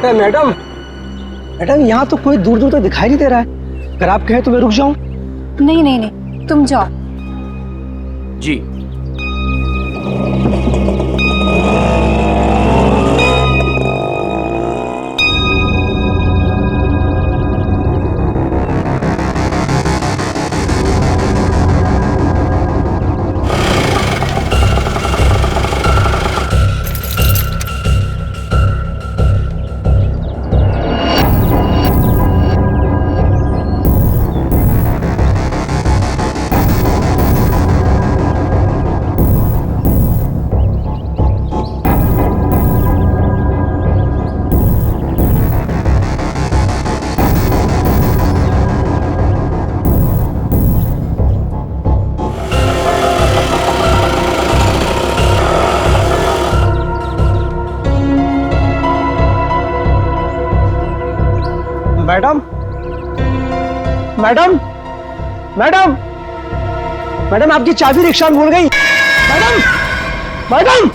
अरे madam, madam यहाँ तो कोई दूर दूर तक दिखाई नहीं दे रहा है। अगर आप कहें तो मैं रुक जाऊं? नहीं नहीं नहीं, तुम जाओ। जी। मैडम, मैडम, मैडम, मैडम आपकी चाबी रिक्शा में भूल गई। Madam, madam.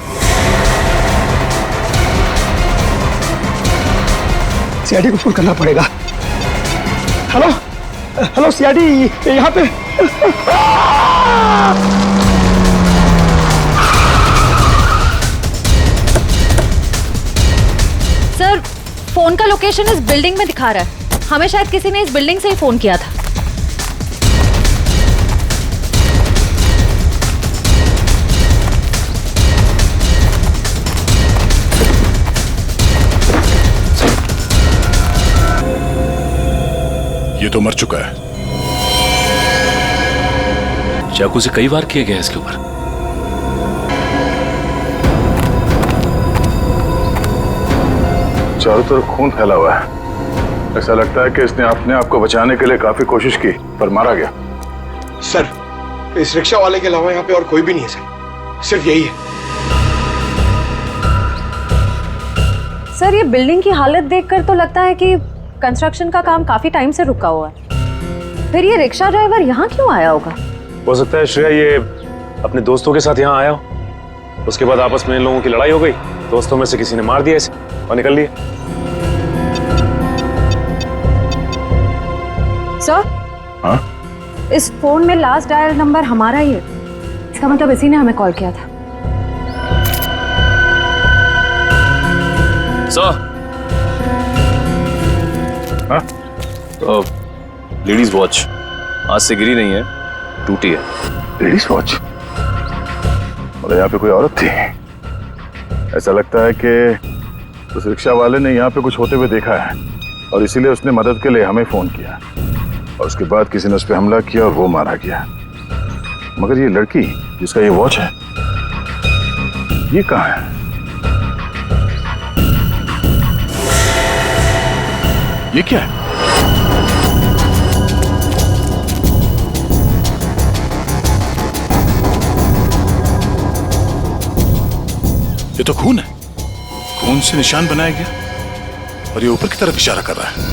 सीआईडी को फोन करना पड़ेगा। हेलो, हेलो सीआईडी, यहाँ पे। सर, फोन का लोकेशन इस बिल्डिंग में दिखा रहा है। हमें शायद किसी ने इस बिल्डिंग से ही फोन किया था। ये तो मर चुका है। चाकू से कई बार किया गया इसके ऊपर। चारों तरफ खून फैला हुआ है। ऐसा लगता है कि इसने अपने आप को बचाने के लिए काफी कोशिश की पर मारा गया। सर, इस रिक्शा वाले के अलावा यहाँ पे और कोई भी नहीं है सर, सिर्फ यही है। सर, ये बिल्डिंग की हालत देखकर तो लगता है कि कंस्ट्रक्शन का काम काफी टाइम से रुका हुआ है। फिर ये रिक्शा ड्राइवर यहाँ क्यों आया होगा? हो सकता है श्रेया ये अपने दोस्तों के साथ यहाँ आया हो। उसके बाद आपस में इन लोगों की लड़ाई हो गई। दोस्तों में से किसी ने मार दिया इसे और निकल लिए। सर, हाँ? इस फोन में लास्ट डायल नंबर हमारा ही है। इसका मतलब इसी ने हमें कॉल किया था। सर, हाँ? तो लेडीज वॉच आज से गिरी नहीं है, टूटी है। Ladies watch? और यहाँ पे कोई औरत थी। ऐसा लगता है कि उस रिक्शा वाले ने यहाँ पे कुछ होते हुए देखा है और इसीलिए उसने मदद के लिए हमें फोन किया और उसके बाद किसी ने उस पर हमला किया और वो मारा गया। मगर ये लड़की जिसका ये वॉच है, ये कहाँ है? ये क्या है? ये तो खून है। खून से निशान बनाया गया और ये ऊपर की तरफ इशारा कर रहा है।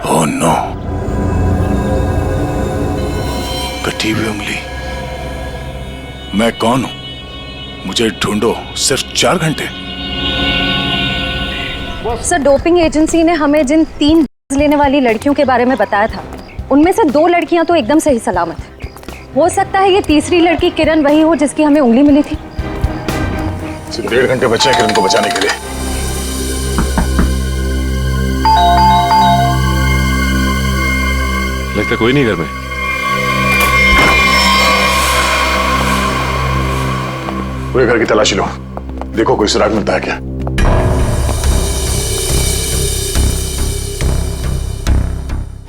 ओह नो, कटी हुई उंगली। मैं कौन हूं? मुझे ढूंढो सिर्फ 4 घंटे। सर, डोपिंग एजेंसी ने हमें जिन 3 लेने वाली लड़कियों के बारे में बताया था, उनमें से 2 लड़कियां तो एकदम सही सलामत है। हो सकता है ये तीसरी लड़की किरण वही हो जिसकी हमें उंगली मिली थी। सिर्फ 1.5 घंटे बचे हैं किरण को बचाने के लिए। लगता कोई नहीं घर में। पूरे घर की तलाशी लो, देखो कोई सुराग मिलता है क्या।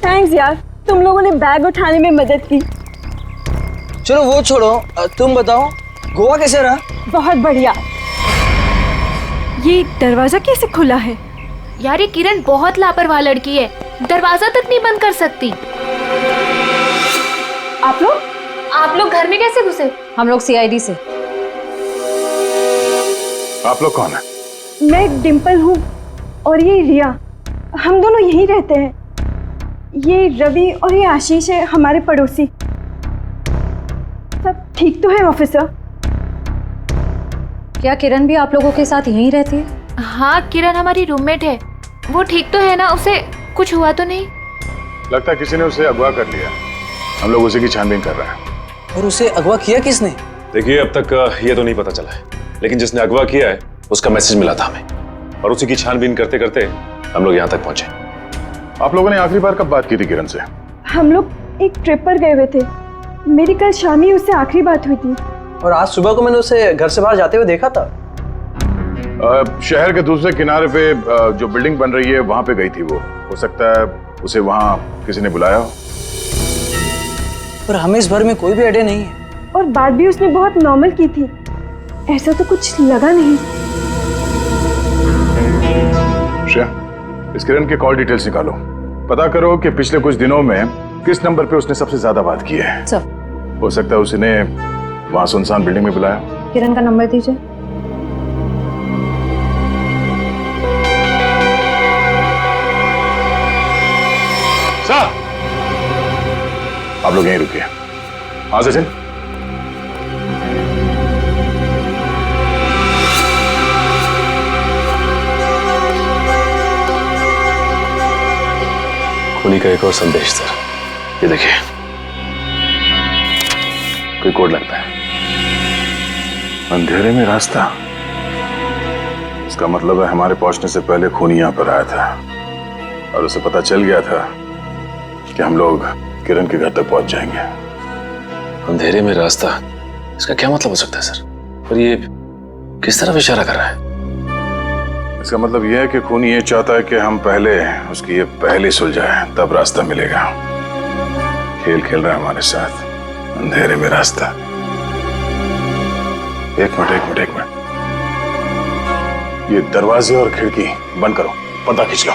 थैंक्स यार, तुम लोगों ने बैग उठाने में मदद की। चलो वो छोड़ो, तुम बताओ गोवा कैसे रहा? बहुत बढ़िया। ये दरवाजा कैसे खुला है? यार ये किरण बहुत लापरवाह लड़की है, दरवाजा तक नहीं बंद कर सकती। आप लोग? आप लोग घर में कैसे घुसे? हम लोग सीआईडी से। आप लोग कौन है? मैं डिम्पल हूँ और ये रिया। हम दोनों यहीं रहते हैं। ये रवि और ये आशीष है, हमारे पड़ोसी। सब ठीक तो है ऑफिसर? क्या किरण भी आप लोगों के साथ यहीं रहती है? हाँ, किरण हमारी रूममेट है। वो ठीक तो है ना? उसे कुछ हुआ तो नहीं? लगता है किसी ने उसे अगवा कर लिया। हम लोग उसी की छानबीन कर रहे हैं। और उसे अगवा किया किसने? देखिए, अब तक ये तो नहीं पता चला है, लेकिन जिसने अगवा किया है उसका मैसेज मिला था हमें, और उसी की छानबीन करते करते हम लोग यहाँ तक पहुंचे। आप लोगों ने आखिरी बार कब बात की थी किरण से? हम लोग एक ट्रिप पर गए हुए थे। मेरी कल शाम ही उससे आखिरी बात हुई थी। और आज सुबह को मैंने उसे घर से बाहर जाते हुए देखा था। शहर के दूसरे किनारे पे जो बिल्डिंग बन रही है वहां पे गई थी वो। हो सकता है उसे वहां किसी ने बुलाया हो। पर हमें इस भर में कोई भी आइडिया नहीं है। और बात भी उसने बहुत नॉर्मल की थी, ऐसा तो कुछ लगा नहीं। श्रेया, इस किरण के कॉल डिटेल्स निकालो। पता करो कि पिछले कुछ दिनों में किस नंबर पे उसने सबसे ज्यादा बात की है। सर, हो सकता है उसने वहां सुनसान बिल्डिंग में बुलाया। किरण का नंबर दीजिए। सर, आप लोग यहीं रुकिए। हाँ सचिन। खूनी का एक और संदेश सर, ये देखिए, कोई कोड लगता है। अंधेरे में रास्ता, इसका मतलब है हमारे पहुंचने से पहले खूनी यहां पर आया था और उसे पता चल गया था कि हम लोग किरण के घर तक पहुंच जाएंगे। अंधेरे में रास्ता, इसका क्या मतलब हो सकता है सर? और ये किस तरफ इशारा कर रहा है? इसका मतलब यह है कि खूनी ये चाहता है कि हम पहले उसकी ये पहली सुलझाए, तब रास्ता मिलेगा। खेल खेल रहा है हमारे साथ, अंधेरे में रास्ता। एक मिनट, ये दरवाजे और खिड़की बंद करो, पर्दा खींच लो।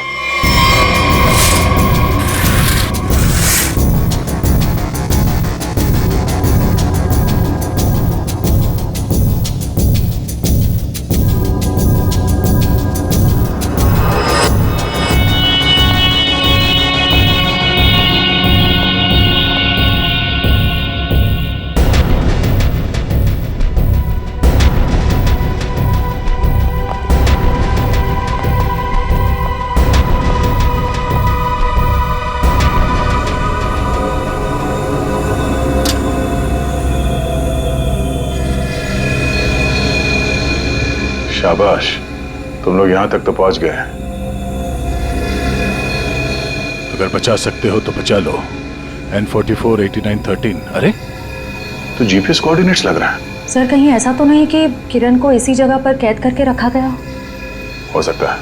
शाबाश, तुम लोग यहां तक तो पहुंच गए। अगर बचा सकते हो तो बचा लो। N44 8913। अरे, तो जीपीएस कोऑर्डिनेट्स लग रहा है। सर, कहीं ऐसा तो नहीं कि किरण को इसी जगह पर कैद करके रखा गया हो सकता है,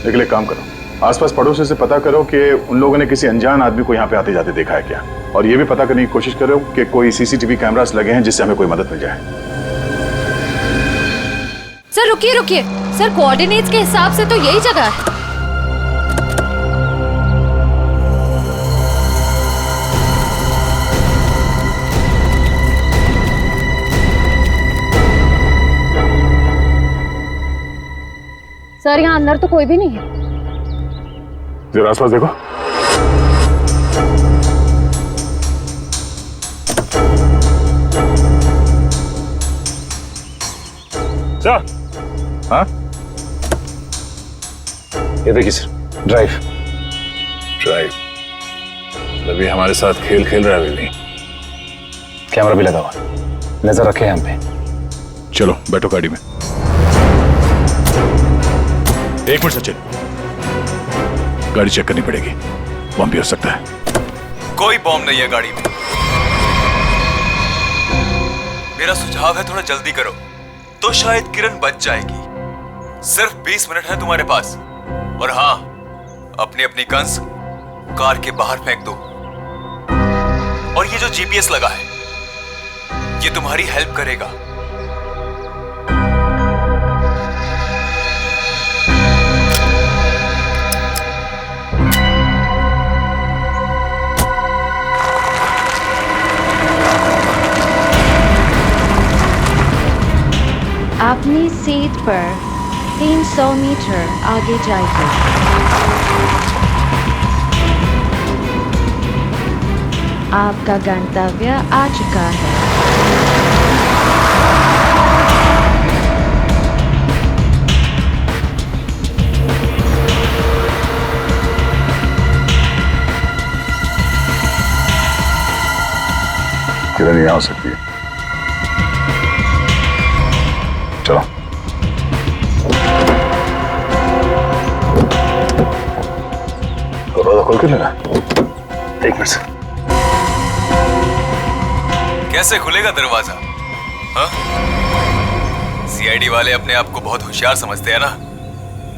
लेकिन एक काम करो, आसपास पड़ोसी से पता करो कि उन लोगों ने किसी अनजान आदमी को यहाँ पे आते जाते देखा है क्या, और ये भी पता करने की कोशिश करो कि कोई सीसीटीवी कैमरास लगे हैं जिससे हमें कोई मदद मिल जाए। सर, रुकिए। सर, कोऑर्डिनेट्स के हिसाब से तो यही जगह है। सर, यहाँ अंदर तो कोई भी नहीं है। जरा आसपास देखो। सर, हाँ, ये देखिए सर, ड्राइव। रवि हमारे साथ खेल खेल रहा है अभी भी। कैमरा भी लगा हुआ, नजर रखे हैं हम पे। चलो बैठो गाड़ी में। एक मिनट सचिन, गाड़ी चेक करनी पड़ेगी, बम भी हो सकता है। कोई बॉम्ब नहीं है गाड़ी में। मेरा सुझाव है थोड़ा जल्दी करो तो शायद किरण बच जाएगी। सिर्फ 20 मिनट है तुम्हारे पास। और हाँ, अपनी अपनी गन्स कार के बाहर फेंक दो। और ये जो जीपीएस लगा है, ये तुम्हारी हेल्प करेगा। स्पीड पर 300 मीटर आगे जाइए। आपका गंतव्य आ चुका है। किरण यहाँ हो सकती है। चलो। दरवाजा खोल के लेना। एक मिनट से। कैसे खुलेगा दरवाजा? हाँ? सीआईडी वाले अपने आप को बहुत होशियार समझते हैं ना।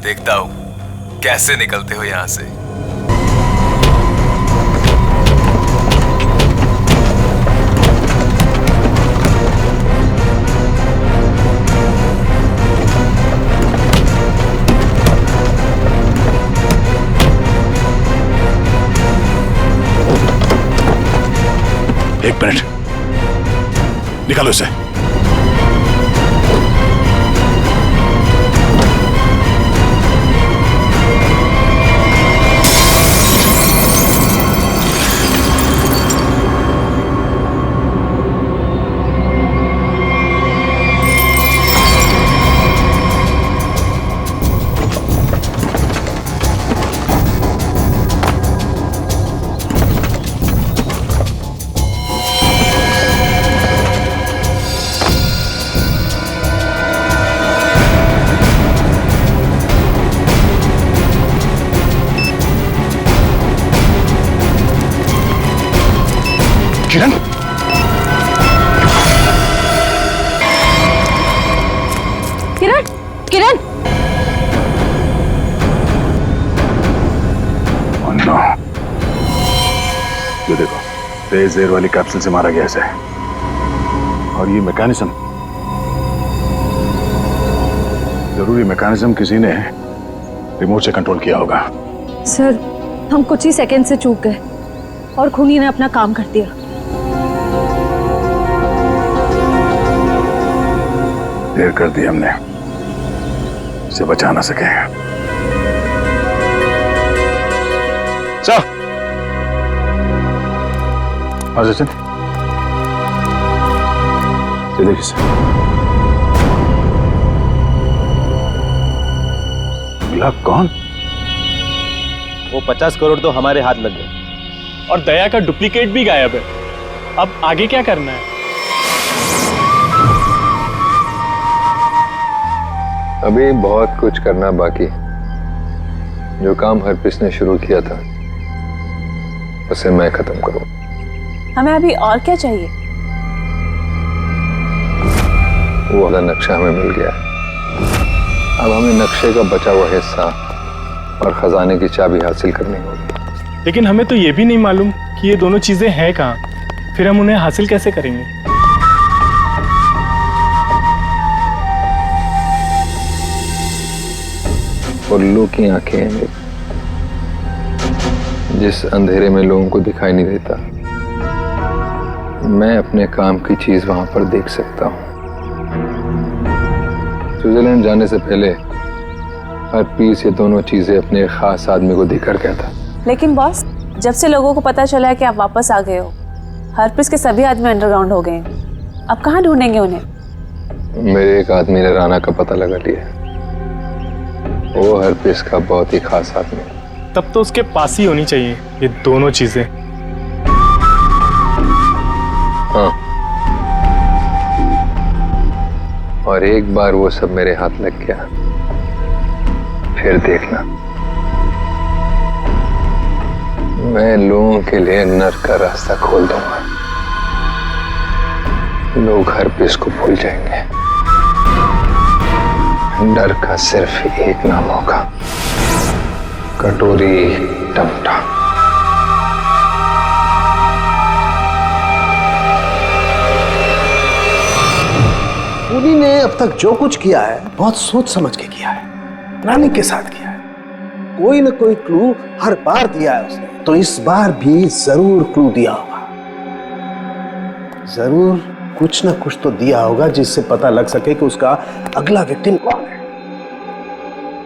देखता हूं कैसे निकलते हो यहां से। एक मिनट, निकालो इसे। किरण, किरण, किरण! नो, ये देखो, तेज एयर वाली कैप्सूल से मारा गया इसे। और ये मैकेनिज्म, जरूरी मैकेनिज्म किसी ने रिमोट से कंट्रोल किया होगा। सर, हम कुछ ही सेकंड से चूक गए और खूनी ने अपना काम कर दिया। देर कर दी हमने, इसे बचा ना सके। चल, आ सचिन, ये देखिए सर, मिला कौन? वो 50 करोड़ तो हमारे हाथ लग गए और दया का डुप्लीकेट भी गायब है। अब आगे क्या करना है? अभी बहुत कुछ करना बाकी। जो काम हरप्रीत ने शुरू किया था उसे मैं खत्म करूं। हमें अभी और क्या चाहिए? वो वाला नक्शा हमें मिल गया है। अब हमें नक्शे का बचा हुआ हिस्सा और खजाने की चाबी हासिल करनी होगी। लेकिन हमें तो ये भी नहीं मालूम कि ये दोनों चीजें हैं कहाँ। फिर हम उन्हें हासिल कैसे करेंगे? उल्लू की आंखें हैं मेरी। जिस अंधेरे में लोगों को दिखाई नहीं देता, मैं अपने काम की चीज वहां पर देख सकता हूं। स्विट्जरलैंड जाने से पहले हरप्रीत ये दोनों चीजें अपने खास आदमी को देकर गया था। लेकिन बॉस, जब से लोगों को पता चला है कि आप वापस आ गए हो, हरप्रीत के सभी आदमी अंडरग्राउंड हो गए हैं। अब कहाँ ढूंढेंगे उन्हें? मेरे एक आदमी ने राना का पता लगा लिया। वो हरप्रीत का बहुत ही खास आदमी है। तब तो उसके पास ही होनी चाहिए ये दोनों चीजें। हाँ, और एक बार वो सब मेरे हाथ लग गया, फिर देखना, मैं लोगों के लिए नर्क का रास्ता खोल दूंगा। लोग हरप्रीत को भूल जाएंगे। डर का सिर्फ एक नाम होगा, कटोरी टमटा। खूनी ने अब तक जो कुछ किया है बहुत सोच समझ के किया है, प्लानिंग के साथ किया है। कोई न कोई क्लू हर बार दिया है उसने, तो इस बार भी जरूर क्लू दिया होगा। जरूर कुछ ना कुछ तो दिया होगा जिससे पता लग सके कि उसका अगला विक्टिम कौन है।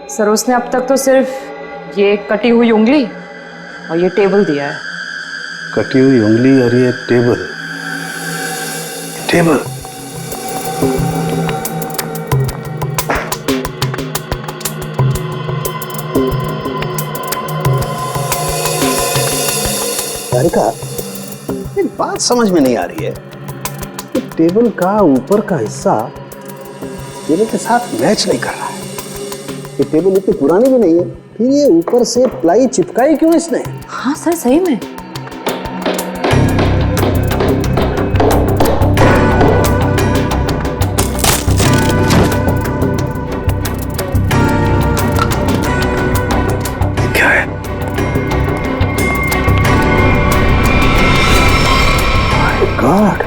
सर उसने अब तक तो सिर्फ ये कटी हुई उंगली और ये टेबल दिया है। कटी हुई उंगली और ये टेबल। टेबल का एक बात समझ में नहीं आ रही है कि टेबल का ऊपर का हिस्सा टेबल के साथ मैच नहीं कर रहा है। ये टेबल इतनी पुरानी भी नहीं है, फिर ये ऊपर से प्लाई चिपकाई क्यों इसने? हाँ सर सही में। क्या है? God.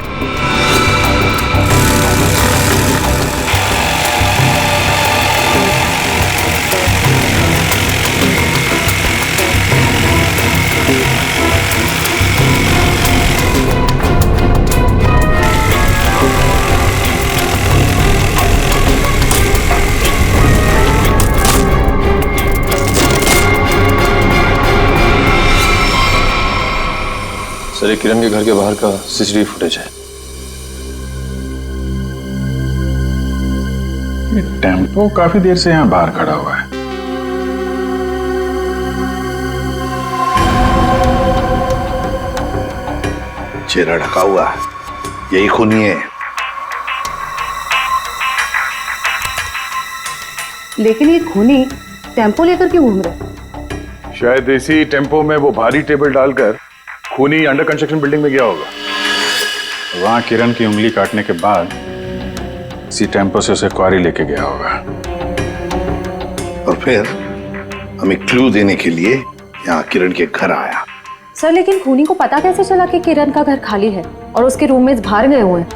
सर ये किरण के घर के बाहर का सीसीटीवी फुटेज है। ये टेम्पो काफी देर से यहाँ बाहर खड़ा हुआ है। चेहरा ढका हुआ है, यही खूनी है। लेकिन ये खूनी टेम्पो लेकर क्यों घूम रहा है? शायद इसी टेम्पो में वो भारी टेबल डालकर खूनी अंडर कंस्ट्रक्शन बिल्डिंग में गया होगा। वहां किरण की उंगली काटने के बाद इसी टेम्पो से उसे क्वारी लेके गया होगा और फिर हमें क्लू देने के लिए यहाँ किरण के घर आया। सर लेकिन खूनी को पता कैसे चला कि किरण का घर खाली है और उसके रूममेट्स बाहर गए हुए हैं?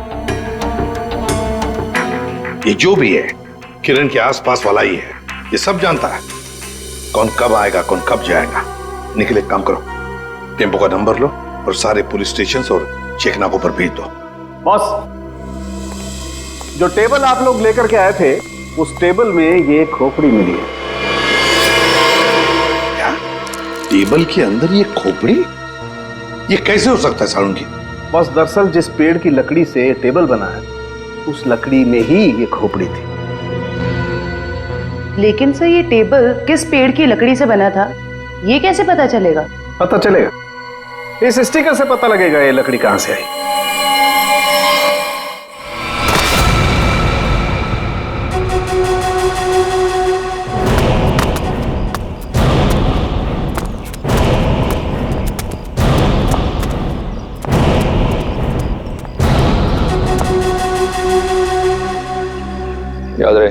ये जो भी है किरण के आसपास वाला ही है, ये सब जानता है कौन कब आएगा कौन कब जाएगा। निकले, काम करो, टेम्पो का नंबर लो और सारे पुलिस स्टेशन और चेकनाकों पर भेज दो। बॉस, जो टेबल आप लोग लेकर के आए थे उस टेबल में ये खोपड़ी मिली है। क्या? टेबल के अंदर ये खोपड़ी? ये कैसे हो सकता है सालुंकी? बॉस, दरअसल जिस पेड़ की लकड़ी से टेबल बना है उस लकड़ी में ही ये खोपड़ी थी। लेकिन सर ये टेबल किस पेड़ की लकड़ी से बना था ये कैसे पता चलेगा? पता चलेगा, इस स्टिकर से पता लगेगा ये लकड़ी कहां से आई। याद रहे,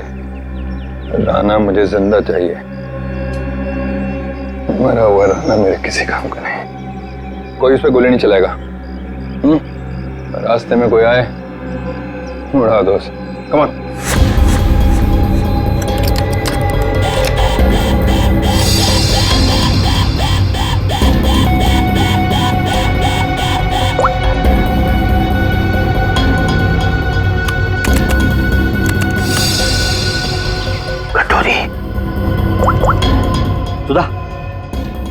राना मुझे जिंदा चाहिए। मरा हुआ राना मेरे किसी काम का नहीं। कोई उस पर गोली नहीं चलाएगा। रास्ते में कोई आए उड़ा दो उसे। Come on. सुधा,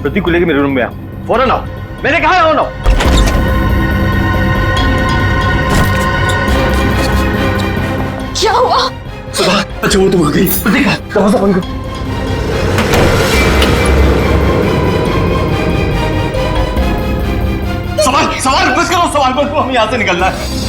प्रतीक को लेके मेरे रूम में आओ, फौरन आओ। मैंने कहा है आओ। क्या हुआ? सुधा, अच्छा वो तुम आ गई। प्रतीक, दरवाजा बंद करो। सवाल बस करो, सवाल बस करो, हमें यहाँ से निकलना है।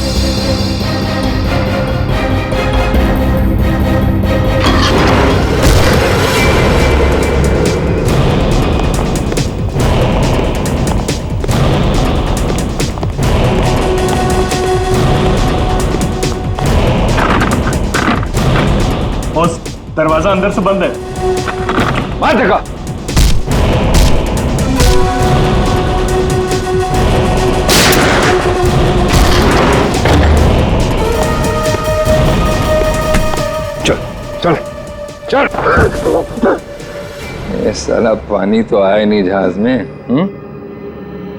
बॉस, दरवाजा अंदर से बंद है। मार धक्का। चल चल चल। ये साला पानी तो आया नहीं जहाज में।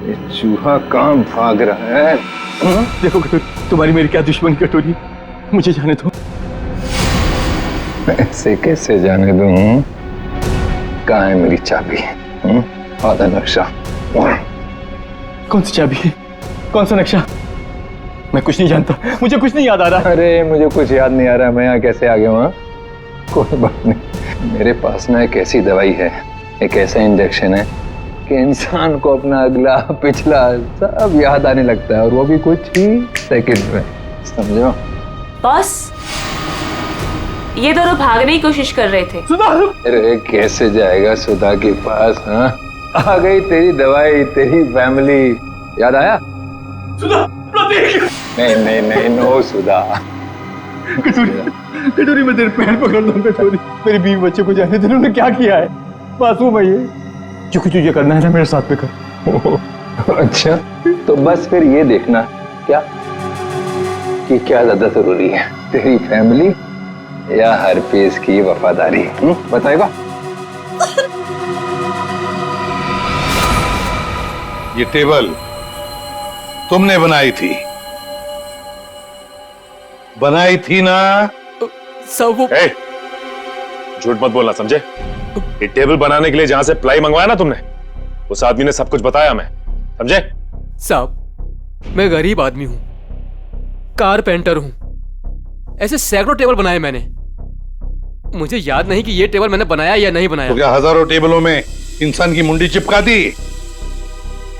ये चूहा कहाँ भाग रहा है? देखो कटोरी, तुम्हारी मेरी क्या दुश्मनी कटोरी, मुझे जाने दो। ऐसे कैसे जाने दूं? कहाँ है मेरी चाबी? आधा नक्शा। कौन सी चाबी है? कौन सा नक्शा? मैं कुछ नहीं जानता, मुझे कुछ नहीं याद आ रहा। अरे मुझे कुछ याद नहीं आ रहा, मैं यहाँ कैसे आ गया हूँ? कोई बात नहीं, मेरे पास ना एक ऐसी दवाई है, एक ऐसा इंजेक्शन है कि इंसान को अपना अगला पिछला सब याद आने लगता है, और वो भी कुछ ही सेकंड में, समझो? बॉस, ये दोनों भागने की कोशिश कर रहे थे। अरे कैसे जाएगा सुधा के पास? हाँ, आ गई तेरी दवाई, तेरी फैमिली, याद आया? सुधा, नहीं नहीं नहीं, नो सुधा। कटोरी मैं तेरे पैर पकड़ लूं कटोरी, मेरे बीवी बच्चे को जाने दे। उन्होंने क्या किया है? मासूम है ये, जो कुछ तुझे करना है ना मेरे साथ में कर। अच्छा, तो बस फिर ये देखना क्या कि क्या ज्यादा जरूरी है, तेरी फैमिली या हरपेश की वफादारी? बताएगा? ये टेबल तुमने बनाई थी ना? सब वो झूठ मत बोलना, समझे? ये टेबल बनाने के लिए जहां से प्लाई मंगवाया ना तुमने, उस आदमी ने सब कुछ बताया, मैं समझे? साहब, मैं गरीब आदमी हूं, कारपेंटर हूं, ऐसे सैकड़ों टेबल बनाए मैंने। मुझे याद नहीं कि ये टेबल मैंने बनाया या नहीं बनाया। तो क्या हजारों टेबलों में इंसान की मुंडी चिपका दी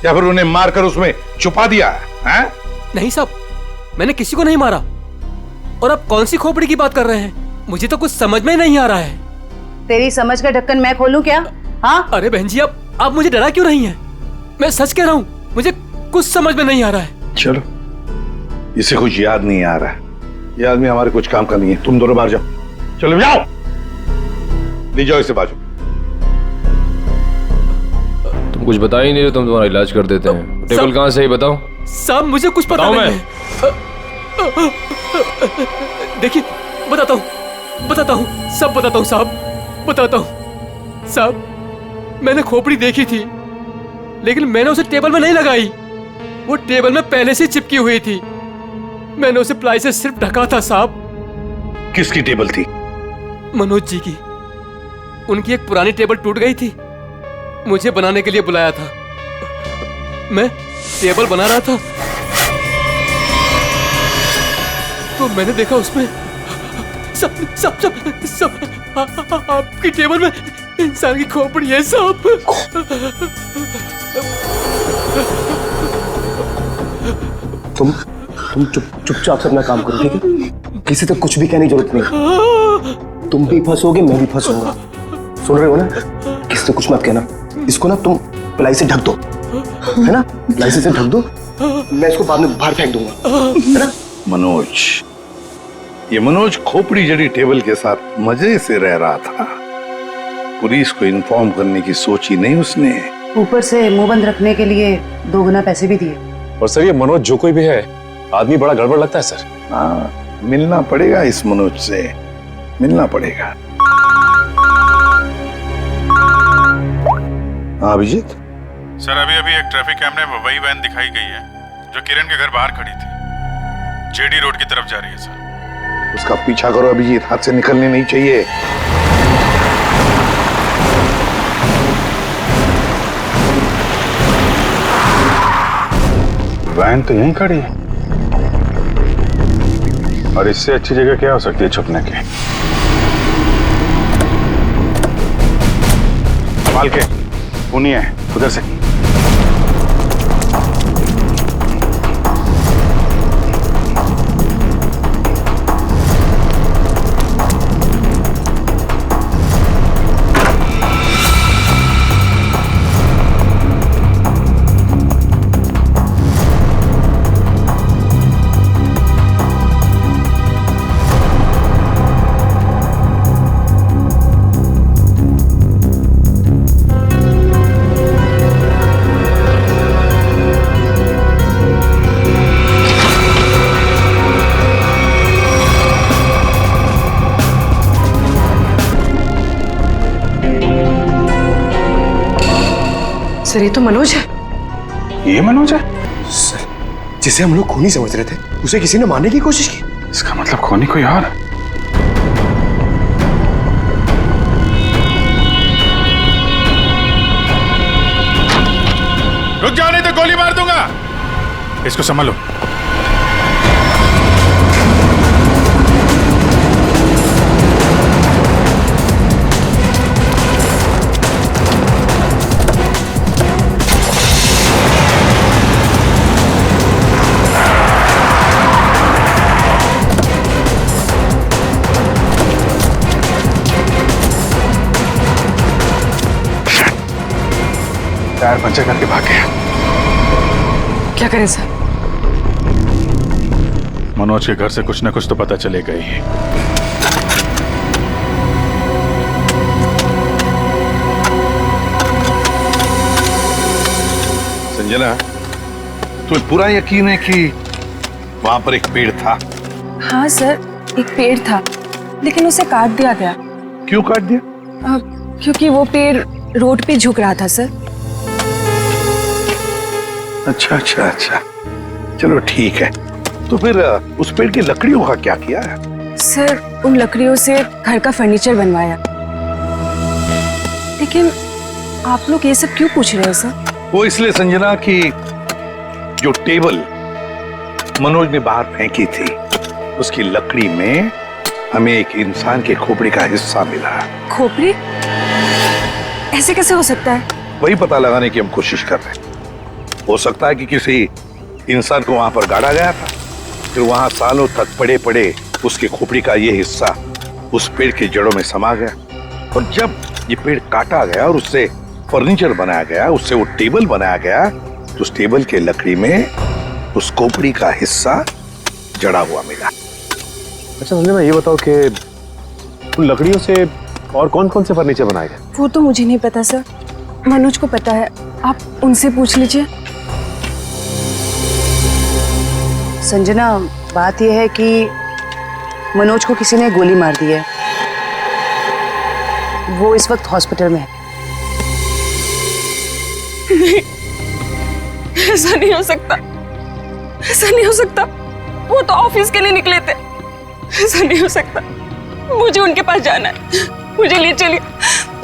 या फिर उन्हें मारकर उसमें छुपा दिया है? नहीं साहब, मैंने किसी को नहीं मारा। और आप कौन सी खोपड़ी की बात कर रहे हैं? मुझे तो कुछ समझ में नहीं आ रहा है। तेरी समझ का ढक्कन मैं खोलूं क्या? हाँ? अरे बहन जी, आप मुझे डरा क्यों रही हैं? मैं सच कह रहा हूँ, मुझे कुछ समझ में नहीं आ रहा है। चलो, इसे कुछ याद नहीं आ रहा है, ये आदमी हमारे कुछ काम का नहीं है। तुम दोनों बाहर जाओ, चलो जाओ, ले जाओ इसे बाजू। तुम कुछ बता ही नहीं रहे, तुम तुम्हारा इलाज कर देते हैं। टेबल कहाँ से ही बताओ। साहब मुझे कुछ पता नहीं है। देखिए, बताता हूँ, सब बताता हूँ साहब, बताता हूँ। साहब, मैंने खोपड़ी देखी थी, लेकिन मैंने उसे टेबल में नहीं लगाई। वो टेबल में पहले से चिपकी हुई थी। मैंने उसे प्लाई से सिर्फ ढका था साहब। किसकी टेबल थी? मनोज जी की। उनकी एक पुरानी टेबल टूट गई थी, मुझे बनाने के लिए बुलाया था। मैं टेबल बना रहा था तो मैंने देखा उसमें सब आपकी टेबल में इंसान की खोपड़ी है साहब। तुम चुपचाप से अपना काम करो, ठीक है? किसी तक कुछ भी कहने की जरूरत नहीं। तुम भी फंसोगे, मैं भी फंसूंगा। सुन रहे हो ना? किसी से कुछ मत कहना। इसको ना तुम प्लाई से ढक दो, है ना? प्लाई से ढक दो, मैं इसको बाद में बाहर फेंक दूंगा, है ना? ये मनोज खोपड़ी जड़ी टेबल के साथ मजे से रह रहा था। पुलिस को इन्फॉर्म करने की सोची नहीं उसने। ऊपर से मुंह बंद रखने के लिए 2 गुना पैसे भी दिए। और सर, ये मनोज जो कोई भी है, आदमी बड़ा गड़बड़ लगता है सर। हाँ, मिलना पड़ेगा इस मनोज से, मिलना पड़ेगा। हाँ अभिजीत सर, अभी एक ट्रैफिक कैमरे में वही वैन दिखाई गई है जो किरण के घर बाहर खड़ी थी। जेडी रोड की तरफ जा रही है सर। उसका पीछा करो अभिजीत, हाथ से निकलनी नहीं चाहिए। वैन तो यहीं खड़ी है, और इससे अच्छी जगह क्या हो सकती है छुपने की? संभाल के, पुनी है उधर से। सर, ये तो मनोज है। ये मनोज है? सर, जिसे हम लोग खूनी समझ रहे थे, उसे किसी ने मारने की कोशिश की। इसका मतलब खूनी कोई और है। रुक जाओ नहीं तो गोली मार दूंगा। इसको संभालो। टायर पंचर करके भाग गया। क्या करें सर? मनोज के घर से कुछ न कुछ तो पता चलेगा ही। संजना, तुम्हें पूरा यकीन है कि वहां पर एक पेड़ था? हाँ सर, एक पेड़ था, लेकिन उसे काट दिया गया। क्यों काट दिया? क्योंकि वो पेड़ रोड पे झुक रहा था सर। अच्छा अच्छा अच्छा, चलो ठीक है। तो फिर उस पेड़ की लकड़ियों का क्या किया है? सर, उन लकड़ियों से घर का फर्नीचर बनवाया। लेकिन आप लोग ये सब क्यों पूछ रहे हैं सर? वो इसलिए संजना कि जो टेबल मनोज ने बाहर फेंकी थी, उसकी लकड़ी में हमें एक इंसान के खोपड़ी का हिस्सा मिला। खोपड़ी? ऐसे कैसे हो सकता है? वही पता लगाने की हम कोशिश कर रहे हैं। हो सकता है कि किसी इंसान को वहां पर गाड़ा गया था, फिर वहां सालों तक पड़े पड़े उसके खोपड़ी का ये हिस्सा उस पेड़ की जड़ों में समा गया, और जब ये पेड़ काटा गया और उससे फर्नीचर बनाया गया, उससे वो टेबल बनाया गया, तो उस टेबल के लकड़ी में उस खोपड़ी का हिस्सा जड़ा हुआ मिला। अच्छा संजय, मैं ये बताओ कि उन लकड़ियों से और कौन कौन से फर्नीचर बनाए गए? वो तो मुझे नहीं पता सर, मनोज को पता है, आप उनसे पूछ लीजिए। संजना, बात यह है कि मनोज को किसी ने गोली मार दी है। वो इस वक्त हॉस्पिटल में है। नहीं, ऐसा नहीं हो सकता, ऐसा नहीं हो सकता। वो तो ऑफिस के लिए निकले थे। ऐसा नहीं हो सकता। मुझे उनके पास जाना है, मुझे ले चलिए,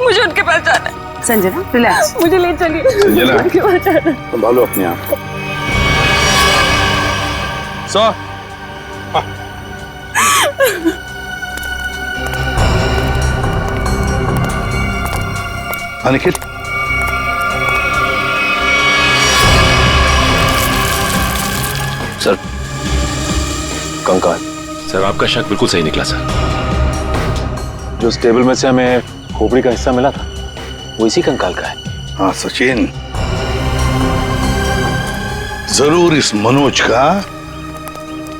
मुझे उनके पास जाना है। संजना, रिलैक्स, मुझे ले चलिए, संजना, उनके पास जाना है। संभालो अपने आप को। निखिल, सर, कंकाल। सर, आपका शक बिल्कुल सही निकला सर। जो उस टेबल में से हमें खोपड़ी का हिस्सा मिला था, वो इसी कंकाल का है। हाँ सचिन, जरूर इस मनोज का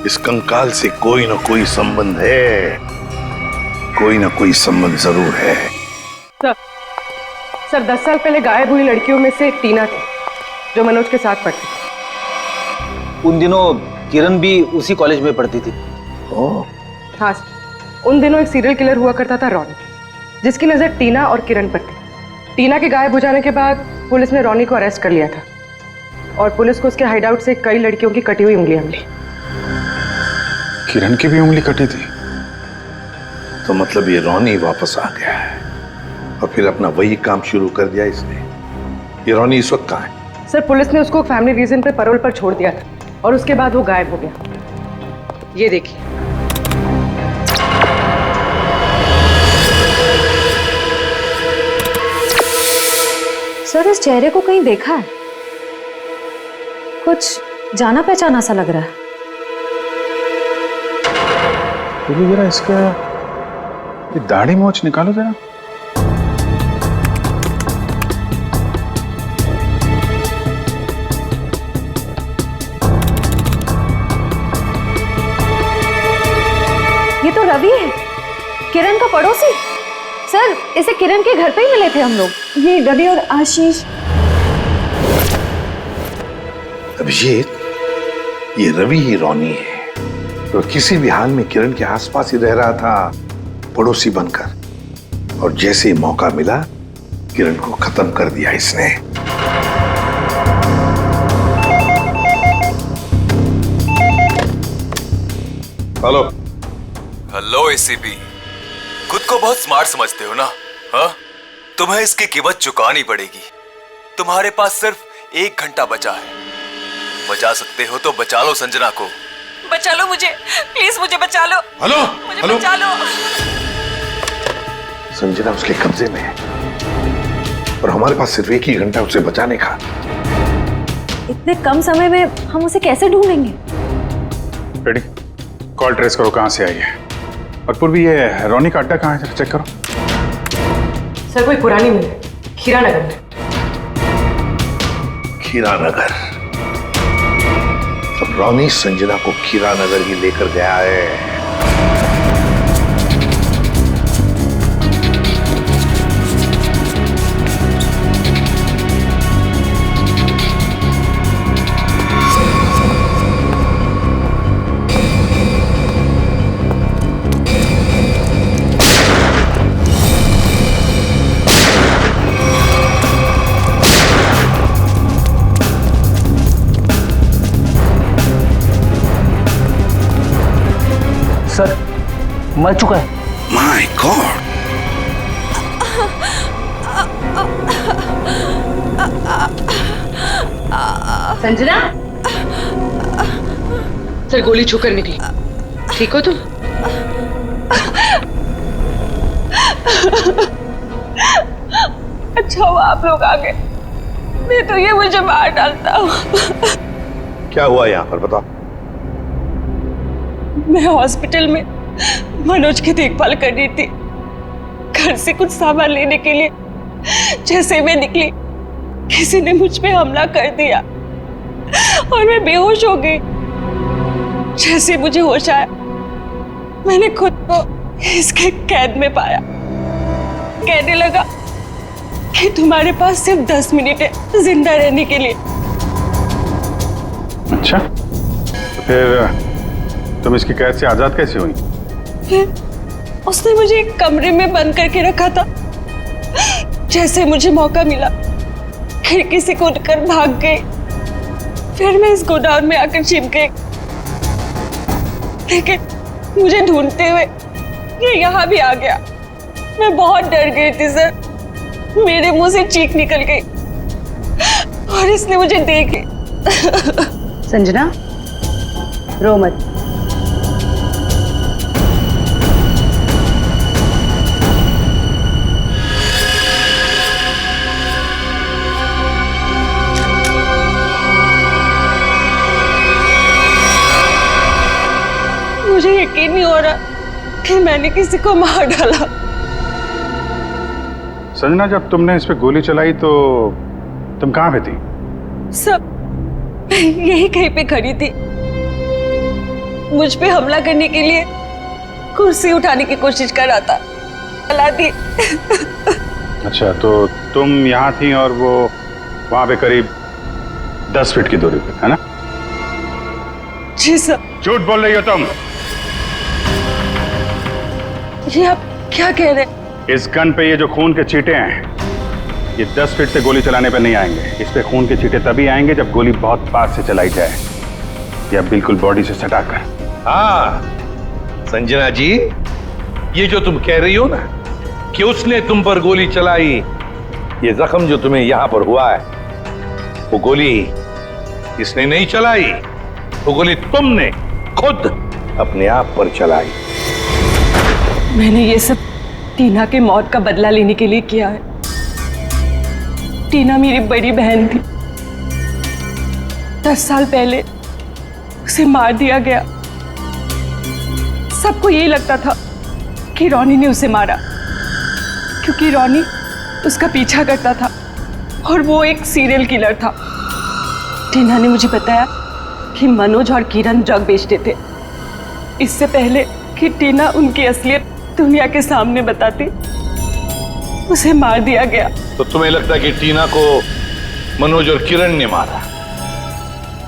इस कंकाल से कोई ना कोई संबंध है, कोई ना कोई संबंध जरूर है। सर 10 साल पहले गायब हुई लड़कियों में से टीना थी, जो मनोज के साथ पढ़ती थी। उन दिनों किरण भी उसी कॉलेज में पढ़ती थी। हाँ सर, उन दिनों एक सीरियल किलर हुआ करता था रॉनी, जिसकी नजर टीना और किरण पर थी। टीना के गायब हो जाने के बाद पुलिस ने रॉनी को अरेस्ट कर लिया था, और पुलिस को उसके हाइडआउट से कई लड़कियों की कटी हुई उंगलियां मिली। किरण की भी उंगली कटी थी? तो मतलब ये रॉनी वापस आ गया है और फिर अपना वही काम शुरू कर दिया इसने। ये रॉनी इस वक्त कहाँ है? सर, पुलिस ने उसको फैमिली रीजन पे पैरोल पर छोड़ दिया था, और उसके बाद वो गायब हो गया। ये देखिए। सर, इस चेहरे को कहीं देखा है? कुछ जाना पहचाना सा लग रहा है। बोलो जरा, इसका ये दाढ़ी मोछ निकालो जरा। ये तो रवि है, किरण का पड़ोसी। सर, इसे किरण के घर पे ही मिले थे हम लोग। ये रवि और आशीष। अभिजीत, ये रवि ही रॉनी है, तो किसी भी हाल में किरण के आसपास ही रह रहा था, पड़ोसी बनकर। और जैसे ही मौका मिला, किरण को खत्म कर दिया इसने। हेलो। हेलो एसीपी, खुद को बहुत स्मार्ट समझते हो ना? हाँ, तुम्हें इसकी कीमत चुकानी पड़ेगी। तुम्हारे पास सिर्फ 1 घंटा बचा है। बचा सकते हो तो बचा लो संजना को। बचा लो मुझे, प्लीज मुझे बचा लो। हेलो, मुझे हेलो। बचा लो। संजना उसके कब्जे में है और हमारे पास सिर्फ 1 ही घंटा उसे बचाने का। इतने कम समय में हम उसे कैसे ढूंढेंगे? रेडी, कॉल ट्रेस करो कहां से आई है। और पूर्वी ये रोनी का अड्डा कहां है, चेक करो। सर कोई पुरानी मिल है, खीरा नगर में। खीरा नगर? अब रोनी संजना को खीरा नगर ही लेकर गया है। सर मर चुका है। My God. संजना, सर गोली छूकर निकली। ठीक हो तुम? अच्छा हुआ आप लोग आ गए, नहीं तो ये मुझे मार डालता। क्या हुआ यहाँ पर, बताओ। मैं हॉस्पिटल में मनोज की देखभाल कर रही थी। घर से कुछ सामान लेने के लिए जैसे मैं निकली, किसी ने मुझ पे हमला कर दिया और मैं बेहोश हो गई। जैसे मुझे होश आया, मैंने खुद को इसके कैद में पाया। कहने लगा कि तुम्हारे पास सिर्फ 10 मिनट है जिंदा रहने के लिए। अच्छा, तो फिर तुम इसकी कैद से आजाद कैसे हुई? फिर उसने मुझे एक कमरे में बंद करके रखा था। जैसे मुझे मौका मिला, खिड़की से कूदकर भाग गई। फिर मैं इस गोडाउन में आकर छिप गई, लेकिन मुझे ढूंढते हुए ये यहाँ भी आ गया। मैं बहुत डर गई थी सर। मेरे मुंह से चीख निकल गई और इसने मुझे देख ली। संजना, रो मत। मुझे यकीन नहीं हो रहा कि मैंने किसी को मार डाला। संजना, जब तुमने इस पे गोली चलाई तो तुम कहाँ पे थी? सब यही कहीं पे खड़ी थी। मुझ पे हमला करने के लिए कुर्सी उठाने की कोशिश कर रहा था। चला दी। अच्छा, तो तुम यहाँ थी और वो वहां पे करीब 10 फीट की दूरी पे, है ना? जी सर। झूठ बोल रही हो तुम। ये आप क्या कह रहे हैं? इस गन पे ये जो खून के छींटे हैं, ये 10 फीट से गोली चलाने पे नहीं आएंगे। इस पे खून के छींटे तभी आएंगे जब गोली बहुत पास से चलाई जाए, या बिल्कुल बॉडी से सटाकर। हाँ संजना जी, ये जो तुम कह रही हो ना कि उसने तुम पर गोली चलाई, ये जख्म जो तुम्हें यहां पर हुआ है, वो गोली इसने नहीं चलाई, वो गोली तुमने खुद अपने आप पर चलाई। मैंने ये सब टीना के मौत का बदला लेने के लिए किया है। टीना मेरी बड़ी बहन थी। 10 साल पहले उसे मार दिया गया। सबको यही लगता था कि रोनी ने उसे मारा, क्योंकि रोनी उसका पीछा करता था और वो एक सीरियल किलर था। टीना ने मुझे बताया कि मनोज और किरण ड्रग बेचते थे। इससे पहले कि टीना उनकी असलियत दुनिया के सामने बताती, उसे मार दिया गया। तो तुम्हें लगता है कि टीना को मनोज और किरण ने मारा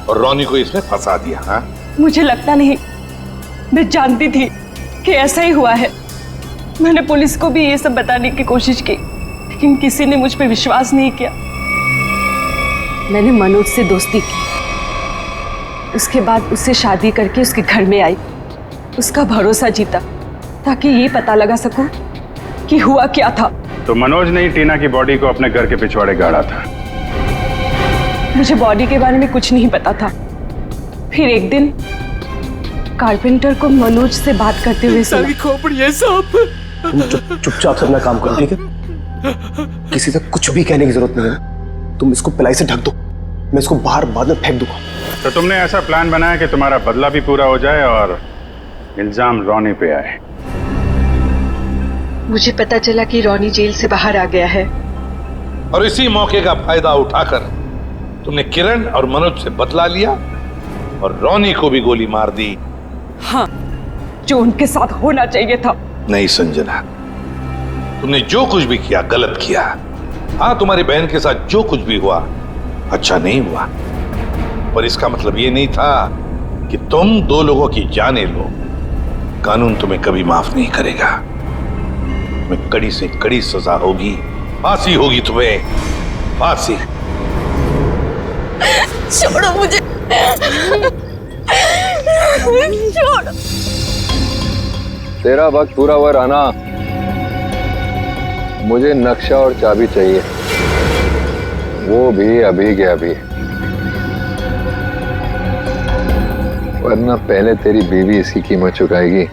और रोनी को इसमें फंसा दिया? हाँ, मुझे लगता नहीं, मैं जानती थी कि ऐसा ही हुआ है। मैंने पुलिस को भी ये सब बताने की कोशिश की, लेकिन किसी ने मुझ पर विश्वास नहीं किया। मैंने मनोज से दोस्ती की, उसके बाद उससे शादी करके उसके घर में आई। उसका भरोसा जीता ताकि ये पता लगा सकूं कि हुआ क्या था। तो मनोज ने ही टीना की बॉडी को अपने घर के पिछवाड़े गाड़ा था। मुझे बॉडी के बारे में कुछ नहीं पता था। फिर एक दिन कारपेंटर को मनोज से बात करते हुए सुना। खोपड़ी है साहब। तुम चुपचाप से अपना काम करो, ठीक है? किसी से कुछ भी कहने की जरूरत नहीं है। तुम इसको पिलाई से ढक दो, मैं इसको बाहर बाद में फेंक दूंगा। तो तुमने ऐसा प्लान बनाया कि तुम्हारा बदला भी पूरा हो जाए और इल्जाम रॉनी पे आए। मुझे पता चला कि रॉनी जेल से बाहर आ गया है और इसी मौके का फायदा उठाकर तुमने किरण और मनोज से बदला लिया और रॉनी को भी गोली मार दी। हाँ, जो उनके साथ होना चाहिए था। नहीं संजना, तुमने जो कुछ भी किया गलत किया। हाँ, तुम्हारी बहन के साथ जो कुछ भी हुआ अच्छा नहीं हुआ, पर इसका मतलब ये नहीं था कि तुम दो लोगों की जाने लो। कानून तुम्हें कभी माफ नहीं करेगा। तुम्हें कड़ी से कड़ी सजा होगी, फांसी होगी तुम्हें, फांसी। छोड़ो मुझे, छोड़ो। तेरा वक्त पूरा हुआ राना, मुझे नक्शा और चाबी चाहिए, वो भी अभी के अभी, वरना पहले तेरी बीवी इसकी कीमत चुकाएगी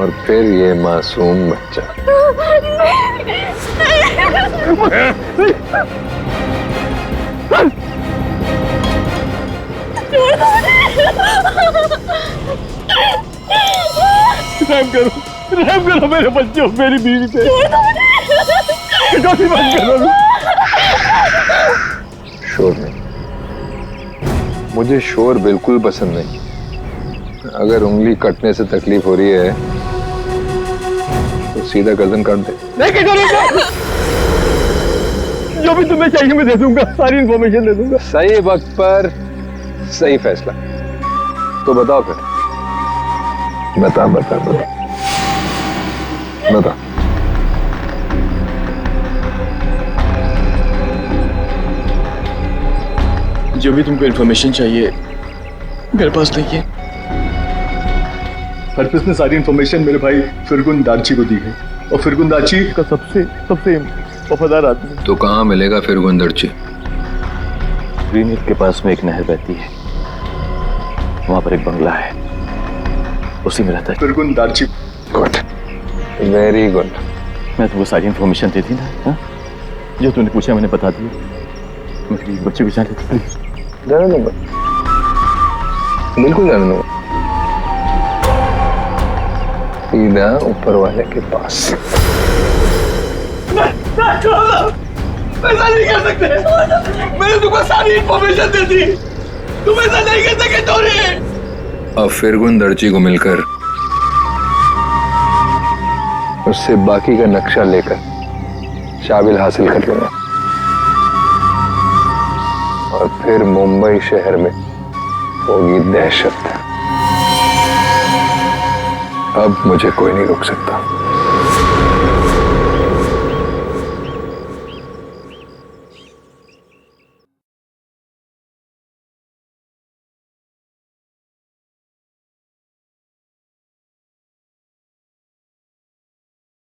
और फिर ये मासूम बच्चा। रहम करो मेरे बच्चों, मेरी बीवी पे मत करो। शोर नहीं, मुझे शोर बिल्कुल पसंद नहीं। अगर उंगली कटने से तकलीफ हो रही है तो सीधा गर्दन काट दे। नहीं करूंगा, जो भी तुम्हें चाहिए मैं दे दूंगा, सारी इंफॉर्मेशन दे दूंगा। सही वक्त पर सही फैसला। तो बताओ फिर, बता बता बता बता। जो भी तुमको इन्फॉर्मेशन चाहिए मेरे पास नहीं है। हरप्रीत ने सारी इंफॉर्मेशन मेरे भाई फिरगुन दार्ची को दी है और फिरगुन दार्ची का सबसे वफादार आदमी। तो कहाँ मिलेगा फिरगुन दार्ची? ग्रीन हिल के पास में एक नहर बहती है, वहां पर एक बंगला है, उसी में रहता है फिरगुन दार्ची। Good, very good. मैं तुमको सारी इंफॉर्मेशन दे दी ना, हा? जो तूने पूछा मैंने बता दिया। मेरे बच्चे भी जाने दो, जाने दूंगा, बिल्कुल जाने दूंगा, सीधा ऊपर वाले के पास। ऐसा नहीं कर सकते, मैंने तुमको सारी इंफॉर्मेशन दे दी, तुम ऐसा नहीं कर सके तोरे। अब फिरगुन दर्जी को मिलकर उससे बाकी का नक्शा लेकर शाबिल हासिल कर लेना और फिर मुंबई शहर में होगी दहशत। अब मुझे कोई नहीं रोक सकता।